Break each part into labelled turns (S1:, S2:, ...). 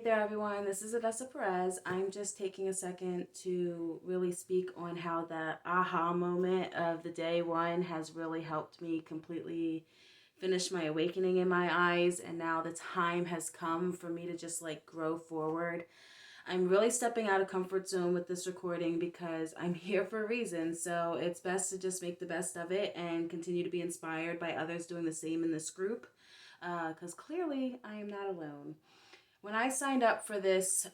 S1: there, everyone. This is Adessa Perez. I'm just taking a second to really speak on how that aha moment of the day one has really helped me completely finish my awakening in my eyes. And now the time has come for me to just like grow forward. I'm really stepping out of comfort zone with this recording because I'm here for a reason. So it's best to just make the best of it and continue to be inspired by others doing the same in this group. Because clearly I am not alone. When I signed up for this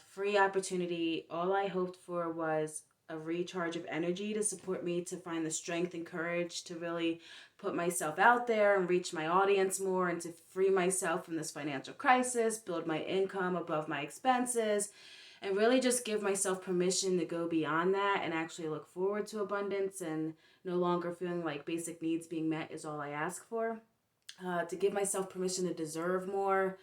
S1: free opportunity, all I hoped for was a recharge of energy to support me to find the strength and courage to really put myself out there and reach my audience more and to free myself from this financial crisis, build my income above my expenses, and really just give myself permission to go beyond that and actually look forward to abundance and no longer feeling like basic needs being met is all I ask for. To give myself permission to deserve more.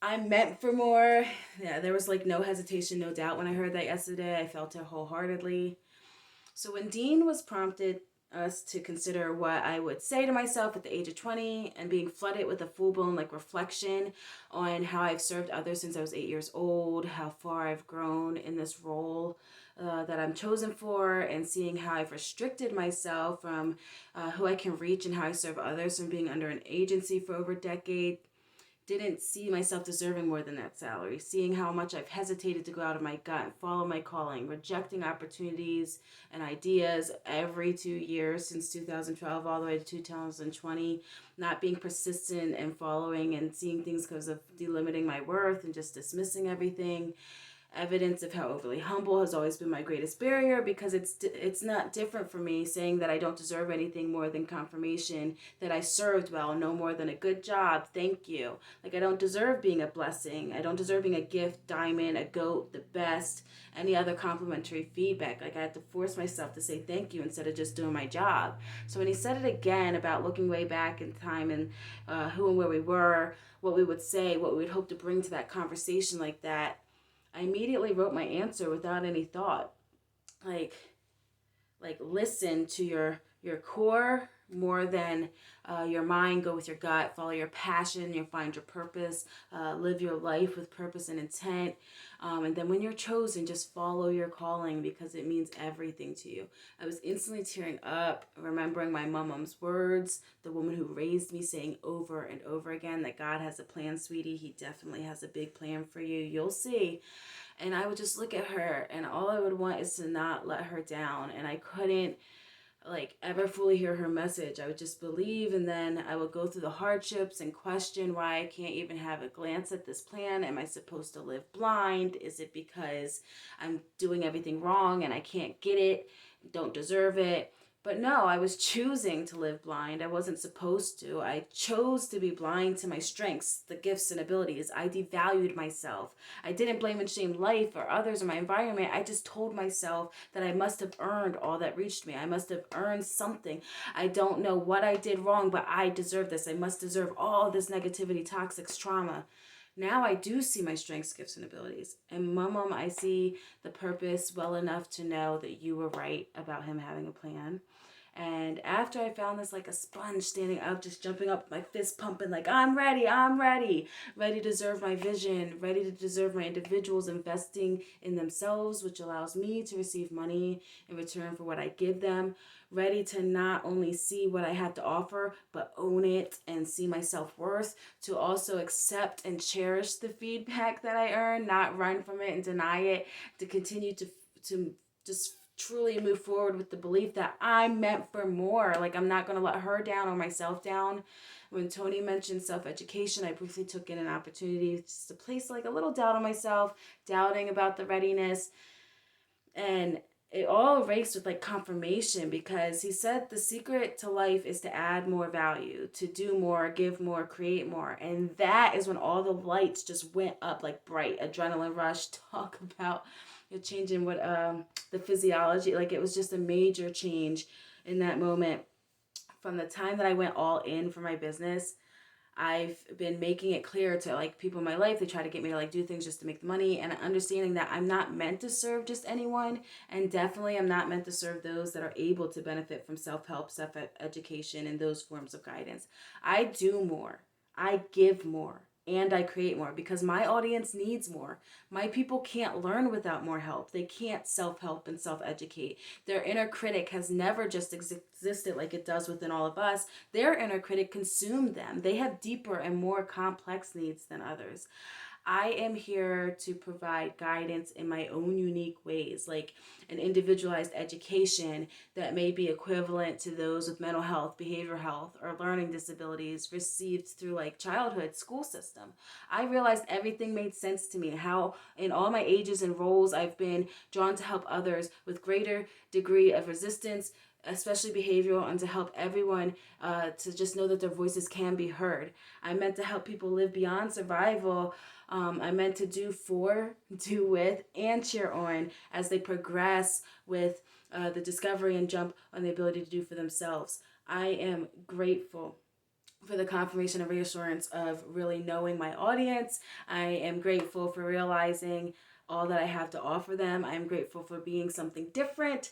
S1: I'm meant for more. Yeah, there was like no hesitation, no doubt when I heard that yesterday. I felt it wholeheartedly. So when Dean was prompted us to consider what I would say to myself at the age of 20 and being flooded with a full-blown like reflection on how I've served others since I was 8 years old, how far I've grown in this role that I'm chosen for, and seeing how I've restricted myself from who I can reach and how I serve others from being under an agency for over a decade, didn't see myself deserving more than that salary, seeing how much I've hesitated to go out of my gut and follow my calling, rejecting opportunities and ideas every 2 years since 2012 all the way to 2020, not being persistent and following and seeing things because of delimiting my worth and just dismissing everything. Evidence of how overly humble has always been my greatest barrier, because it's not different for me saying that I don't deserve anything more than confirmation that I served well, no more than a good job, thank you. Like, I don't deserve being a blessing, I don't deserve being a gift, diamond, a goat, the best, any other complimentary feedback. Like, I had to force myself to say thank you instead of just doing my job. So when he said it again about looking way back in time and who and where we were, what we would say, what we would hope to bring to that conversation, like that, I immediately wrote my answer without any thought. Like, listen to your core more than your mind. Go with your gut, follow your passion, you'll find your purpose, live your life with purpose and intent. And then when you're chosen, just follow your calling because it means everything to you. I was instantly tearing up, remembering my mom's words, the woman who raised me, saying over and over again that God has a plan, sweetie. He definitely has a big plan for you. You'll see. And I would just look at her, and all I would want is to not let her down. And I couldn't like ever fully hear her message. I would just believe, and then I would go through the hardships and question why I can't even have a glance at this plan. Am I supposed to live blind? Is it because I'm doing everything wrong and I can't get it, don't deserve it? But no, I was choosing to live blind. I wasn't supposed to. I chose to be blind to my strengths, the gifts and abilities. I devalued myself. I didn't blame and shame life or others or my environment. I just told myself that I must have earned all that reached me. I must have earned something. I don't know what I did wrong, but I deserve this. I must deserve all this negativity, toxic trauma. Now I do see my strengths, gifts, and abilities. And Mom, I see the purpose well enough to know that you were right about him having a plan. And after I found this like a sponge standing up, just jumping up, my fist pumping, like, I'm ready to deserve my vision, ready to deserve my individuals investing in themselves, which allows me to receive money in return for what I give them, ready to not only see what I have to offer, but own it and see my self-worth, to also accept and cherish the feedback that I earn, not run from it and deny it, to continue to just truly move forward with the belief that I'm meant for more. Like, I'm not going to let her down or myself down. When Tony mentioned self-education, I briefly took in an opportunity just to place like a little doubt on myself, doubting about the readiness. And it all erased with like confirmation, because he said the secret to life is to add more value, to do more, give more, create more. And that is when all the lights just went up like bright, adrenaline rush. Talk about it changing what the physiology, like it was just a major change in that moment. From the time that I went all in for my business, I've been making it clear to like people in my life. They try to get me to like do things just to make the money, and understanding that I'm not meant to serve just anyone, and definitely I'm not meant to serve those that are able to benefit from self-help, self-education, and those forms of guidance. I do more. I give more. and I create more because my audience needs more. My people can't learn without more help. They can't self-help and self-educate. Their inner critic has never just existed like it does within all of us. Their inner critic consumed them. They have deeper and more complex needs than others. I am here to provide guidance in my own unique ways, like an individualized education that may be equivalent to those with mental health, behavioral health, or learning disabilities received through like childhood school system. I realized everything made sense to me, how in all my ages and roles I've been drawn to help others with greater degree of resistance, especially behavioral, and to help everyone to just know that their voices can be heard. I meant to help people live beyond survival. I meant to do for, do with, and cheer on as they progress with the discovery and jump on the ability to do for themselves. I am grateful for the confirmation and reassurance of really knowing my audience. I am grateful for realizing all that I have to offer them. I am grateful for being something different,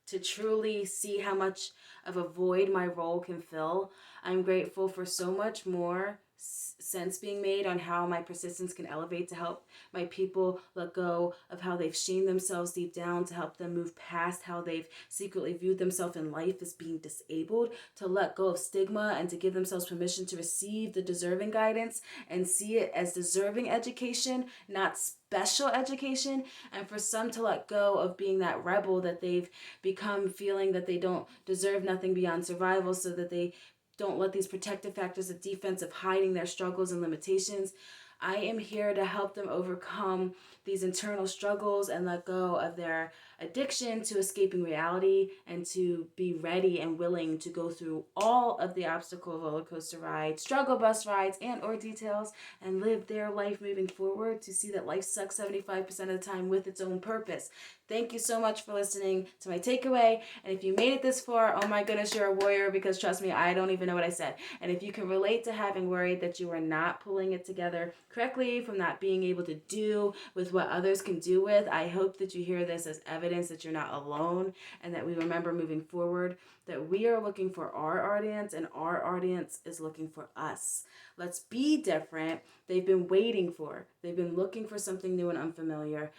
S1: to truly see how much of a void my role can fill. I'm grateful for so much more sense being made on how my persistence can elevate to help my people let go of how they've shamed themselves deep down, to help them move past how they've secretly viewed themselves in life as being disabled, to let go of stigma and to give themselves permission to receive the deserving guidance and see it as deserving education, not special education, and for some to let go of being that rebel that they've become, feeling that they don't deserve nothing beyond survival, so that they don't let these protective factors of defense of hiding their struggles and limitations. I am here to help them overcome these internal struggles and let go of their addiction to escaping reality, and to be ready and willing to go through all of the obstacle roller coaster rides, struggle bus rides, and or details, and live their life moving forward, to see that life sucks 75% of the time with its own purpose. Thank you so much for listening to my takeaway. And if you made it this far, oh my goodness, you're a warrior, because trust me, I don't even know what I said. And if you can relate to having worried that you are not pulling it together correctly, from not being able to do with what others can do with, I hope that you hear this as evidence that you're not alone, and that we remember moving forward that we are looking for our audience and our audience is looking for us. Let's be different. They've been waiting for, they've been looking for something new and unfamiliar.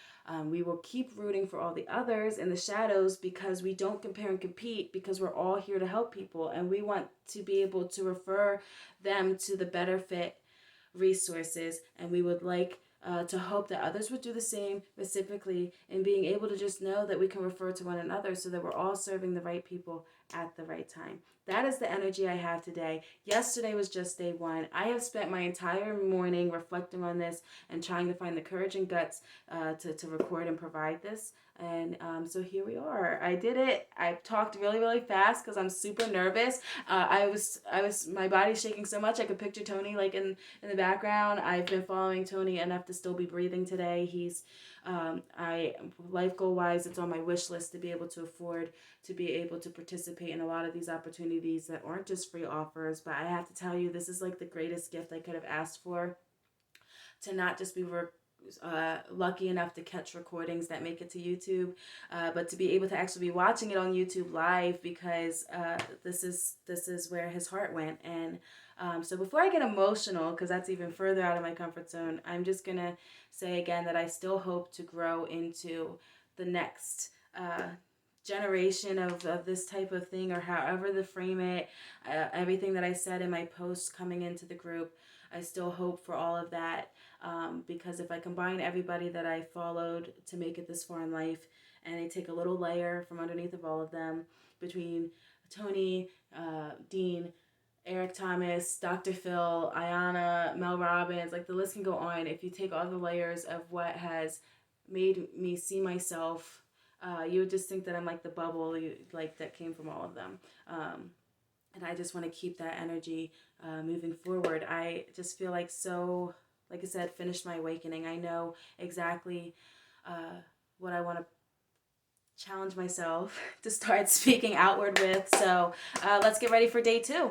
S1: We will keep rooting for all the others in the shadows, because we don't compare and compete, because we're all here to help people, and we want to be able to refer them to the better fit resources, and we would like to hope that others would do the same reciprocally, and being able to just know that we can refer to one another, so that we're all serving the right people at the right time. That is the energy I have today. Yesterday was just day one. I have spent my entire morning reflecting on this and trying to find the courage and guts to record and provide this. And so here we are. I did it. I talked really, really fast because I'm super nervous. My body's shaking so much I could picture Tony like in the background. I've been following Tony enough to still be breathing today. He's, life goal wise, it's on my wish list to be able to afford to be able to participate in a lot of these opportunities that aren't just free offers. But I have to tell you, this is like the greatest gift I could have asked for, to not just be lucky enough to catch recordings that make it to YouTube, but to be able to actually be watching it on YouTube live, because this is where his heart went. And so before I get emotional, because that's even further out of my comfort zone, I'm just gonna say again that I still hope to grow into the next generation of this type of thing, or however to frame it. Everything that I said in my post coming into the group, I still hope for all of that, because if I combine everybody that I followed to make it this far in life, and I take a little layer from underneath of all of them, between Tony, Dean, Eric Thomas, Dr. Phil, Ayana, Mel Robbins, like the list can go on. If you take all the layers of what has made me see myself, you would just think that I'm like the bubble like that came from all of them. And I just want to keep that energy moving forward. I just feel like like I said, finished my awakening. I know exactly what I want to challenge myself to start speaking outward with. So let's get ready for day 2.